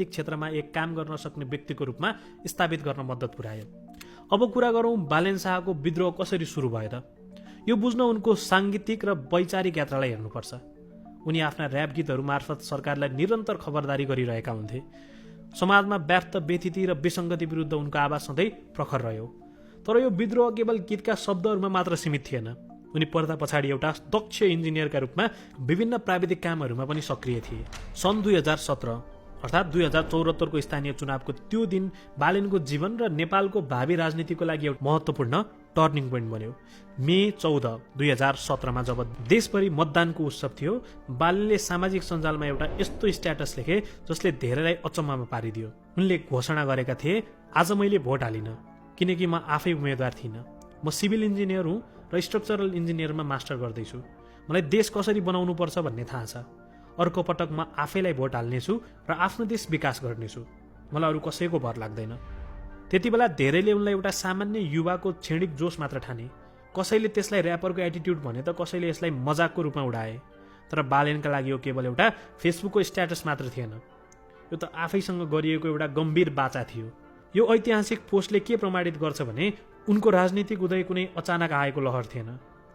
क्षेत्रमा एक काम गर्न सक्ने व्यक्तिको रूपमा स्थापित गर्न मद्दत पुर्यायो। अब कुरा गरौँ बालेन शाहको विद्रोह कसरी सुरु भयो त। यो बुझ्न उनको साङ्गीतिक र वैचारिक यात्रालाई हेर्नुपर्छ। उनी आफ्ना र्याप गीतहरू मार्फत सरकारलाई निरन्तर खबरदारी गरिरहेका हुन्थे। समाजमा व्याप्त व्यथिति र विसङ्गति विरुद्ध उनको आवाज सधैँ प्रखर रह्यो। तर यो विद्रोह केवल गीतका शब्दहरूमा मात्र सीमित थिएन। उनी पर्दा पछाडि एउटा दक्ष इन्जिनियरका रूपमा विभिन्न प्राविधिक कामहरूमा पनि सक्रिय थिए। सन् 2017 अर्थात् 2074 को स्थानीय चुनावको त्यो दिन बालेनको जीवन र नेपालको भावी राजनीतिको लागि एउटा महत्त्वपूर्ण टर्निङ पोइन्ट बन्यो। मे 14, 2017 मा जब देशभरि मतदानको उत्सव थियो, बालेनले सामाजिक सञ्जालमा एउटा यस्तो स्ट्याटस लेखे जसले धेरैलाई अचम्ममा पारिदियो। उनले घोषणा गरेका थिए, आज मैले भोट हालिन किनकि म आफै उम्मेदवार थिइनँ। म सिभिल इन्जिनियर हुँ र स्ट्रक्चरल इन्जिनियरमा मास्टर गर्दैछु। मलाई देश कसरी बनाउनु पर्छ भन्ने थाहा छ। अर्को पटक म आफैलाई भोट हाल्नेछु र आफ्नो देश विकास गर्नेछु। मलाई अरू कसैको भर लाग्दैन। त्यति बेला धेरैले उनलाई एउटा सामान्य युवाको क्षणिक जोस मात्र ठाने। कसैले त्यसलाई ऱ्यापरको एटिट्युड भने त कसैले यसलाई मजाकको रूपमा उडाए। तर बालेनका लागि यो केवल एउटा फेसबुकको स्ट्याटस मात्र थिएन। यो त आफैसँग गरिएको एउटा गम्भीर बाचा थियो। यो ऐतिहासिक पोस्टले के प्रमाणित गर्छ भने उनको राजनीतिक उदय कुनै अचानक आएको लहर थिएन,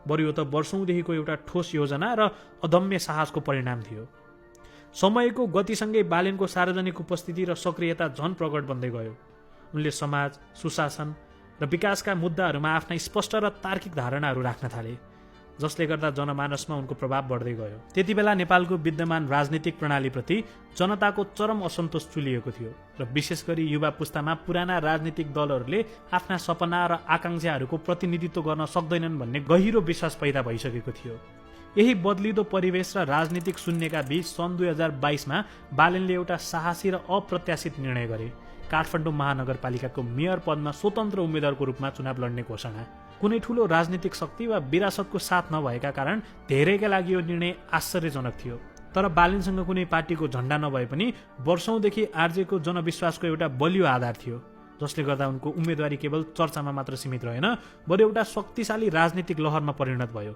बरु यो त वर्षौंदेखिको एउटा ठोस योजना र अदम्य साहसको परिणाम थियो। समयको गतिसँगै बालेनको सार्वजनिक उपस्थिति र सक्रियता झन प्रकट बन्दै गयो। उनले समाज, सुशासन र विकासका मुद्दाहरूमा आफ्ना स्पष्ट र तार्किक धारणाहरू राख्न थाले, जसले गर्दा जनमानसमा उनको प्रभाव बढ्दै गयो। त्यति बेला नेपालको विद्यमान राजनीतिक प्रणालीप्रति जनताको चरम असन्तोष चुलिएको थियो र विशेष गरी युवा पुस्तामा पुराना राजनीतिक दलहरूले आफ्ना सपना र आकांक्षाहरूको प्रतिनिधित्व गर्न सक्दैनन् भन्ने गहिरो विश्वास पैदा भइसकेको थियो। यही बदलिदो परिवेश र राजनीतिक शून्यका बीच सन् 2022 मा बालेनले एउटा साहसी र अप्रत्याशित निर्णय गरे। काठमाडौँ महानगरपालिकाको मेयर पदमा स्वतन्त्र उम्मेद्वारको रूपमा चुनाव लड्ने घोषणा। कुनै ठूलो राजनीतिक शक्ति वा विरासतको साथ नभएका कारण धेरैका लागि यो निर्णय आश्चर्यजनक थियो। तर बालेनसँग कुनै पार्टीको झण्डा नभए पनि वर्षौंदेखि आर्जेको जनविश्वासको एउटा बलियो आधार थियो, जसले गर्दा उनको उम्मेदवारी केवल चर्चामा मात्र सीमित रहेन, बरु एउटा शक्तिशाली राजनीतिक लहरमा परिणत भयो।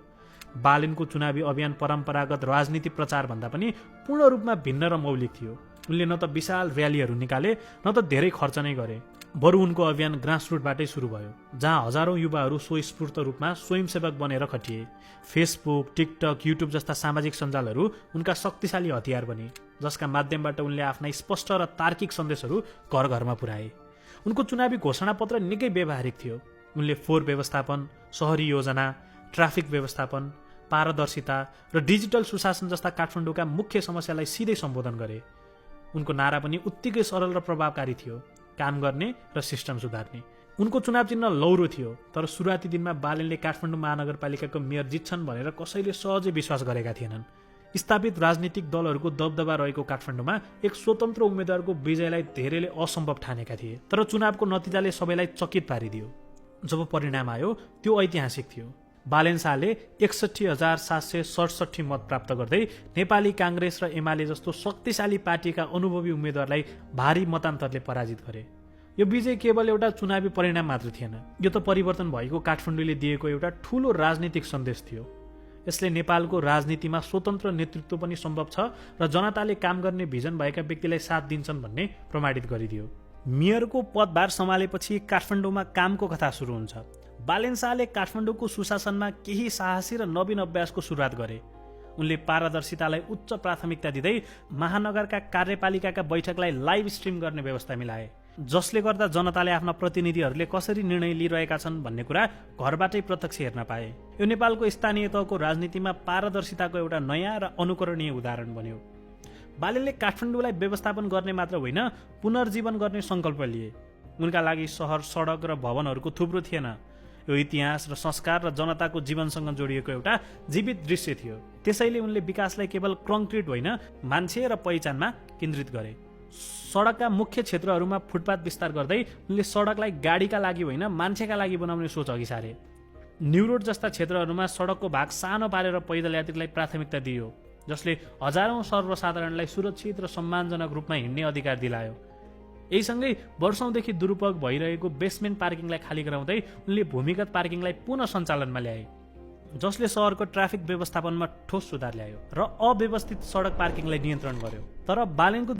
बालेनको चुनावी अभियान परम्परागत राजनीति प्रचार भन्दा पनि पूर्ण रूपमा भिन्न र मौलिक थियो। उनले न त विशाल र्यालीहरू निकाले न त धेरै खर्च नै गरे, बरु उनको अभियान ग्रासरुटबाटै सुरु भयो, जहाँ हजारौं युवाहरू स्वस्फूर्त रूपमा स्वयंसेवक बनेर खटिए। फेसबुक, टिकटक, युट्युब जस्ता सामाजिक सञ्जालहरू उनका शक्तिशाली हतियार बने, जसका माध्यमबाट उनले आफ्ना स्पष्ट र तार्किक सन्देशहरू घर घरमा पुर्याए। उनको चुनावी घोषणापत्र निकै व्यावहारिक थियो। उनले फोहोर व्यवस्थापन, शहरी योजना, ट्राफिक व्यवस्थापन, पारदर्शिता र डिजिटल सुशासन जस्ता काठमाडौँका मुख्य समस्यालाई सिधै सम्बोधन गरे। उनको नारा पनि उत्तिकै सरल र प्रभावकारी थियो, काम गर्ने र सिस्टम सुधार्ने। उनको चुनाव चिन्ह लौरो थियो, तर सुरुवाती दिनमा बालेनले काठमाडौँ महानगरपालिकाको मेयर जित्छन् भनेर कसैले सहजै विश्वास गरेका थिएनन्। स्थापित राजनीतिक दलहरूको दबदबा रहेको काठमाडौँमा एक स्वतन्त्र उम्मेद्वारको विजयलाई धेरैले असम्भव ठानेका थिए। तर चुनावको नतिजाले सबैलाई चकित पारिदियो। जब परिणाम आयो त्यो ऐतिहासिक थियो। बालेन शाहले 61,767 मत प्राप्त गर्दै नेपाली काङ्ग्रेस र एमाले जस्तो शक्तिशाली पार्टीका अनुभवी उम्मेद्वारलाई भारी मतान्तरले पराजित गरे। यो विजय केवल एउटा चुनावी परिणाम मात्र थिएन, यो त परिवर्तन भएको काठमाडौँले दिएको एउटा ठूलो राजनीतिक सन्देश थियो। यसले नेपालको राजनीतिमा स्वतन्त्र नेतृत्व पनि सम्भव छ र जनताले काम गर्ने भिजन भएका व्यक्तिलाई साथ दिन्छन् भन्ने प्रमाणित गरिदियो। मेयरको पदभार सम्हालेपछि काठमाडौँमा कामको कथा सुरु हुन्छ। बालेन शाहले काठमाडौँको सुशासनमा केही साहसी र नवीन अभ्यासको सुरुवात गरे। उनले पारदर्शितालाई उच्च प्राथमिकता दिँदै महानगरका कार्यपालिकाका बैठकलाई लाइभ स्ट्रिम गर्ने व्यवस्था मिलाए, जसले गर्दा जनताले आफ्ना प्रतिनिधिहरूले कसरी निर्णय लिइरहेका छन् भन्ने कुरा घरबाटै प्रत्यक्ष हेर्न पाए। यो नेपालको स्थानीय तहको राजनीतिमा पारदर्शिताको एउटा नयाँ र अनुकरणीय उदाहरण बन्यो। बालेनले काठमाडौँलाई व्यवस्थापन गर्ने मात्र होइन, पुनर्जीवन गर्ने सङ्कल्प लिए। उनका लागि सहर, सडक र भवनहरूको थुप्रो थिएन। यो इतिहास र संस्कार र जनताको जीवनसँग जोडिएको एउटा जीवित दृश्य थियो। त्यसैले उनले विकासलाई केवल कङ्क्रिट होइन, मान्छे र पहिचानमा केन्द्रित गरे। सडकका मुख्य क्षेत्रहरूमा फुटपाथ विस्तार गर्दै उनले सडकलाई गाडीका लागि होइन, मान्छेका लागि बनाउने सोच अघि सारे। न्यू रोड जस्ता क्षेत्रहरूमा सडकको भाग सानो पारेर पैदल यात्रीलाई प्राथमिकता दियो, जसले हजारौं सर्वसाधारणलाई सुरक्षित र सम्मानजनक रूपमा हिँड्ने अधिकार दिलायो। यहीसँगै वर्षौंदेखि दुरुपयोग भइरहेको बेसमेन्ट पार्किङलाई खाली गराउँदै उनले भूमिगत पार्किङलाई पुनः सञ्चालनमा ल्याए, जसले सहरको ट्राफिक व्यवस्थापनमा ठोस सुधार ल्यायो र अव्यवस्थित सडक पार्किङलाई नियन्त्रण गर्यो। तर बालेनको